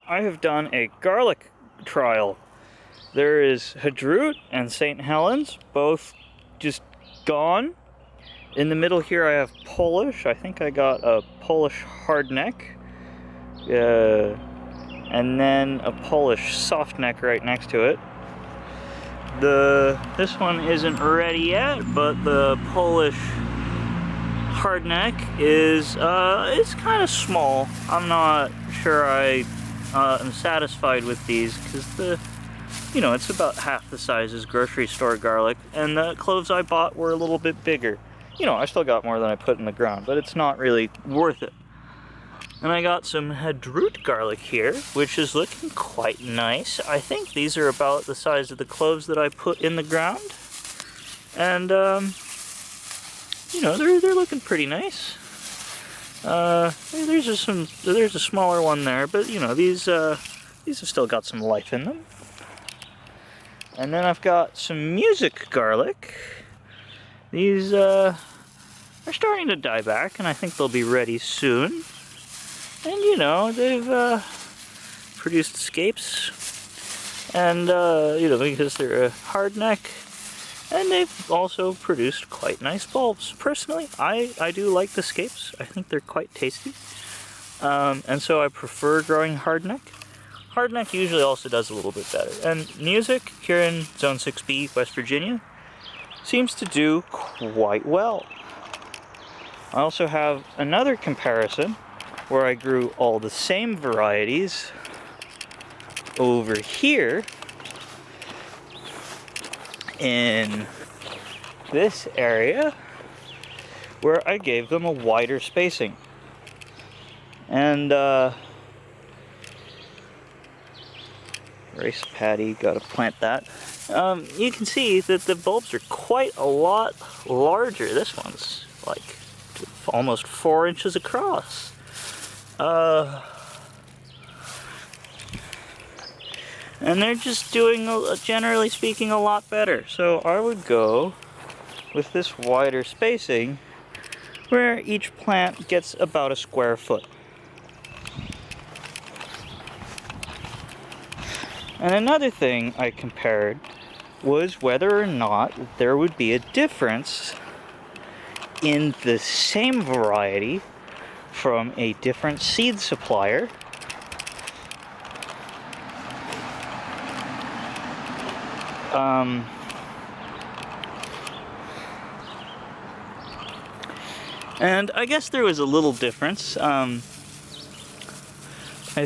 I have done a garlic trial. There is Hadroot and St. Helens, both just gone. In the middle here I have Polish. I think I got a Polish hardneck. And then a Polish softneck right next to it. This one isn't ready yet, but the Polish hardneck is it's kind of small. I'm not sure I am satisfied with these because it's about half the size as grocery store garlic, and the cloves I bought were a little bit bigger. I still got more than I put in the ground, but it's not really worth it. And I got some Hadroot garlic here, which is looking quite nice. I think these are about the size of the cloves that I put in the ground. And, they're looking pretty nice. There's a smaller one there, but, these have still got some life in them. And then I've got some music garlic. These, are starting to die back, and I think they'll be ready soon. And they've produced scapes, and because they're a hard neck, and they've also produced quite nice bulbs. Personally, I do like the scapes. I think they're quite tasty, and so I prefer growing hardneck. Hardneck usually also does a little bit better. And music here in Zone 6B, West Virginia, seems to do quite well. I also have another comparison where I grew all the same varieties over here in this area, where I gave them a wider spacing. And rice paddy, gotta plant that. You can see that the bulbs are quite a lot larger. This one's like almost 4 inches across. And they're just doing, generally speaking, a lot better. So I would go with this wider spacing, where each plant gets about a square foot. And another thing I compared was whether or not there would be a difference in the same variety from a different seed supplier. And I guess there was a little difference. I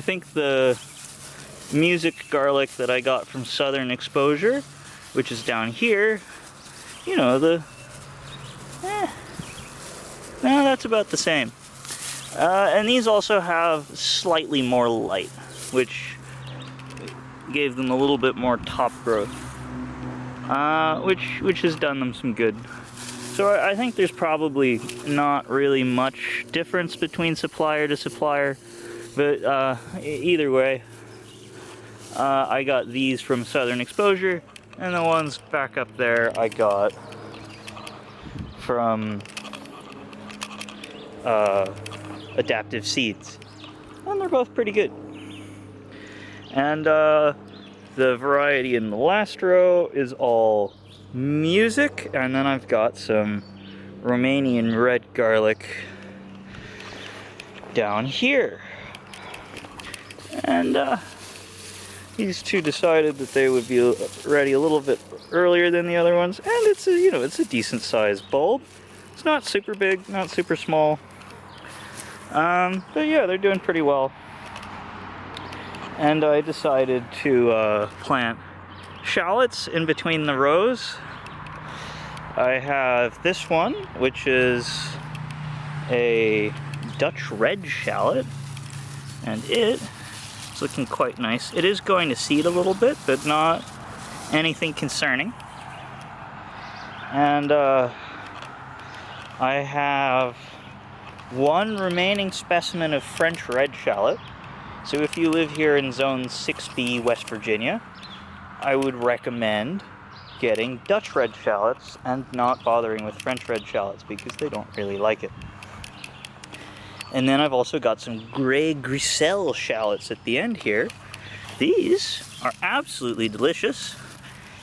think the music garlic that I got from Southern Exposure, which is down here, no, that's about the same. And these also have slightly more light, which gave them a little bit more top growth, which has done them some good. So I think there's probably not really much difference between supplier to supplier, but either way, I got these from Southern Exposure, and the ones back up there I got from Adaptive Seeds, and they're both pretty good. And the variety in the last row is all music, and then I've got some Romanian red garlic down here. And these two decided that they would be ready a little bit earlier than the other ones, and it's a decent sized bulb. It's not super big, not super small. But yeah, they're doing pretty well. And I decided to plant shallots in between the rows. I have this one, which is a Dutch red shallot, and it's looking quite nice. It is going to seed a little bit, but not anything concerning. And I have one remaining specimen of French red shallot. So if you live here in Zone 6B, West Virginia, I would recommend getting Dutch red shallots and not bothering with French red shallots because they don't really like it. And then I've also got some gray griselle shallots at the end here. These are absolutely delicious.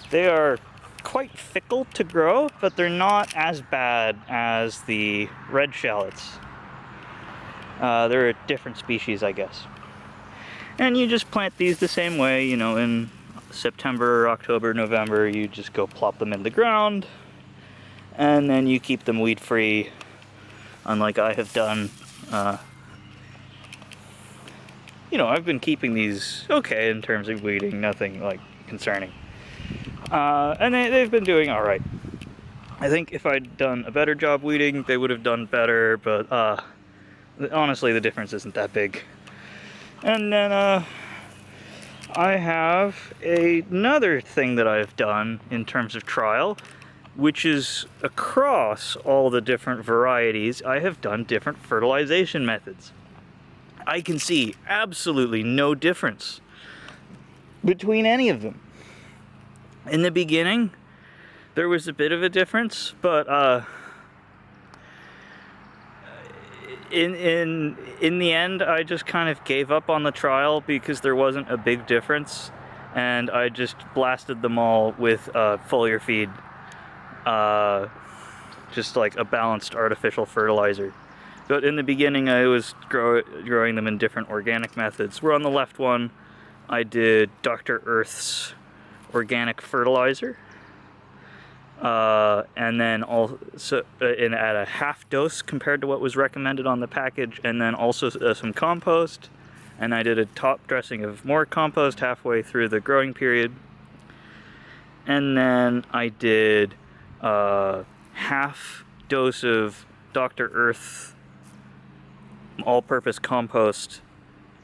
They are quite fickle to grow, but they're not as bad as the red shallots. They're a different species, I guess. And you just plant these the same way, you know, in September, October, November, you just go plop them in the ground, and then you keep them weed-free, unlike I have done. You know, I've been keeping these okay in terms of weeding, nothing like concerning. And they've been doing alright. I think if I'd done a better job weeding, they would have done better, but honestly the difference isn't that big. And then I have another thing that I've done in terms of trial, which is across all the different varieties, I have done different fertilization methods. I can see absolutely no difference between any of them. In the beginning, there was a bit of a difference, but in the end, I just kind of gave up on the trial because there wasn't a big difference, and I just blasted them all with foliar feed, just like a balanced artificial fertilizer. But in the beginning, I was growing them in different organic methods. Where on the left one, I did Dr. Earth's organic fertilizer, and then also at a half dose compared to what was recommended on the package, and then also some compost. And I did a top dressing of more compost halfway through the growing period. And then I did half dose of Dr. Earth all-purpose compost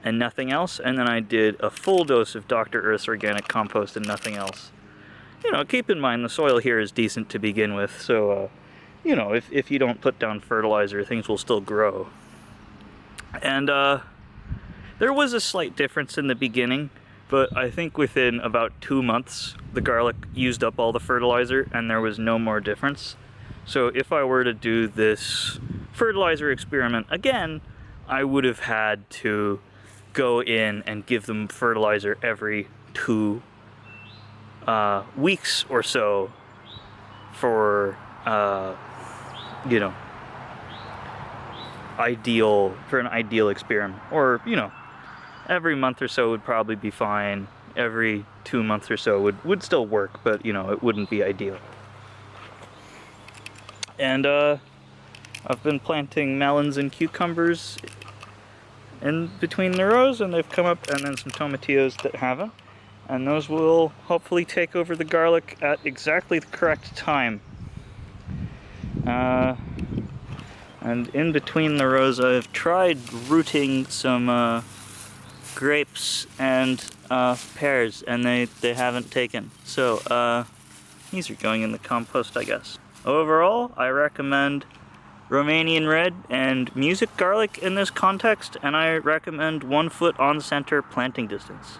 and nothing else, and then I did a full dose of Dr. Earth's organic compost and nothing else. You know, keep in mind the soil here is decent to begin with, so you know, if you don't put down fertilizer, things will still grow. And there was a slight difference in the beginning, but I think within about 2 months the garlic used up all the fertilizer and there was no more difference. So if I were to do this fertilizer experiment again, I would have had to go in and give them fertilizer every 2 weeks or so for, you know, an ideal experiment. Or, you know, every month or so would probably be fine. Every 2 months or so would still work, but, you know, it wouldn't be ideal. And I've been planting melons and cucumbers in between the rows, and they've come up, and then some tomatillos that haven't. And those will hopefully take over the garlic at exactly the correct time. And in between the rows, I've tried rooting some grapes and pears, and they haven't taken. So these are going in the compost, I guess. Overall, I recommend Romanian red and music garlic in this context, and I recommend 1 foot on center planting distance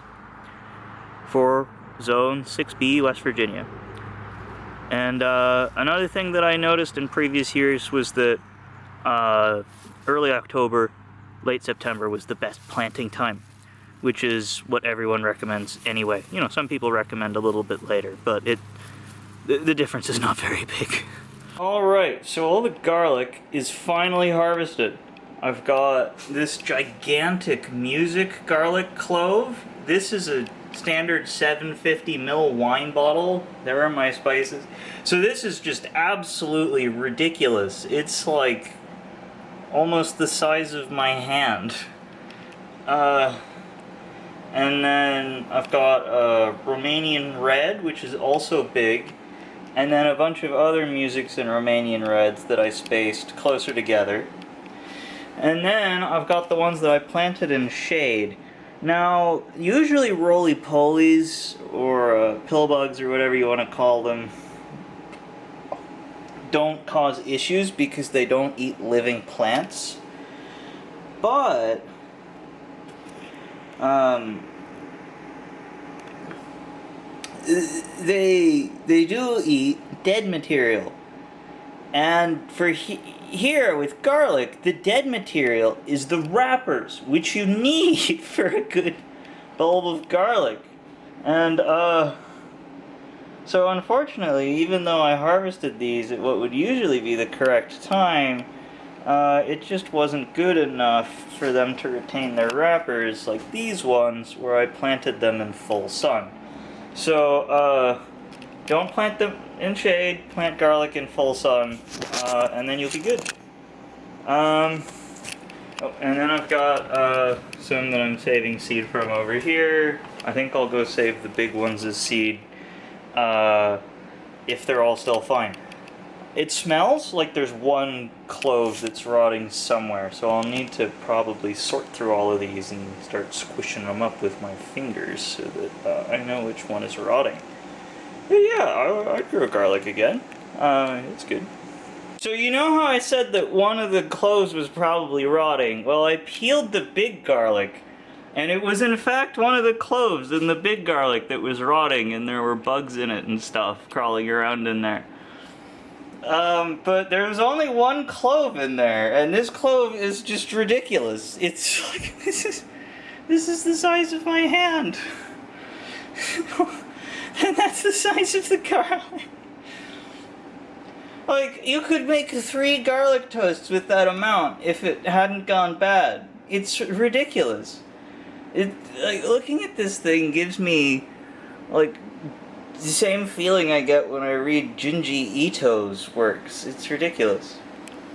for Zone 6B, West Virginia. And another thing that I noticed in previous years was that early October, late September was the best planting time, which is what everyone recommends anyway. You know, some people recommend a little bit later, but the difference is not very big. Alright, so all the garlic is finally harvested. I've got this gigantic music garlic clove. This is a standard 750 ml wine bottle. There are my spices. So this is just absolutely ridiculous. It's like almost the size of my hand. And then I've got Romanian red, which is also big. And then a bunch of other musics in Romanian reds that I spaced closer together. And then I've got the ones that I planted in shade. Now, usually roly-polies, or pillbugs, or whatever you want to call them, don't cause issues because they don't eat living plants. But they do eat dead material, and for here with garlic, the dead material is the wrappers, which you need for a good bulb of garlic. And, so unfortunately, even though I harvested these at what would usually be the correct time, it just wasn't good enough for them to retain their wrappers like these ones where I planted them in full sun. So, don't plant them in shade, plant garlic in full sun, and then you'll be good. Oh, and then I've got some that I'm saving seed from over here. I think I'll go save the big ones as seed if they're all still fine. It smells like there's one clove that's rotting somewhere, so I'll need to probably sort through all of these and start squishing them up with my fingers so that I know which one is rotting. But yeah, I grew garlic again. It's good. So you know how I said that one of the cloves was probably rotting? Well, I peeled the big garlic, and it was in fact one of the cloves in the big garlic that was rotting, and there were bugs in it and stuff crawling around in there. But there was only one clove in there, and this clove is just ridiculous. It's like, this is the size of my hand. And that's the size of the garlic. Like, you could make 3 garlic toasts with that amount if it hadn't gone bad. It's ridiculous. Like, looking at this thing gives me, like, the same feeling I get when I read Junji Ito's works. It's ridiculous.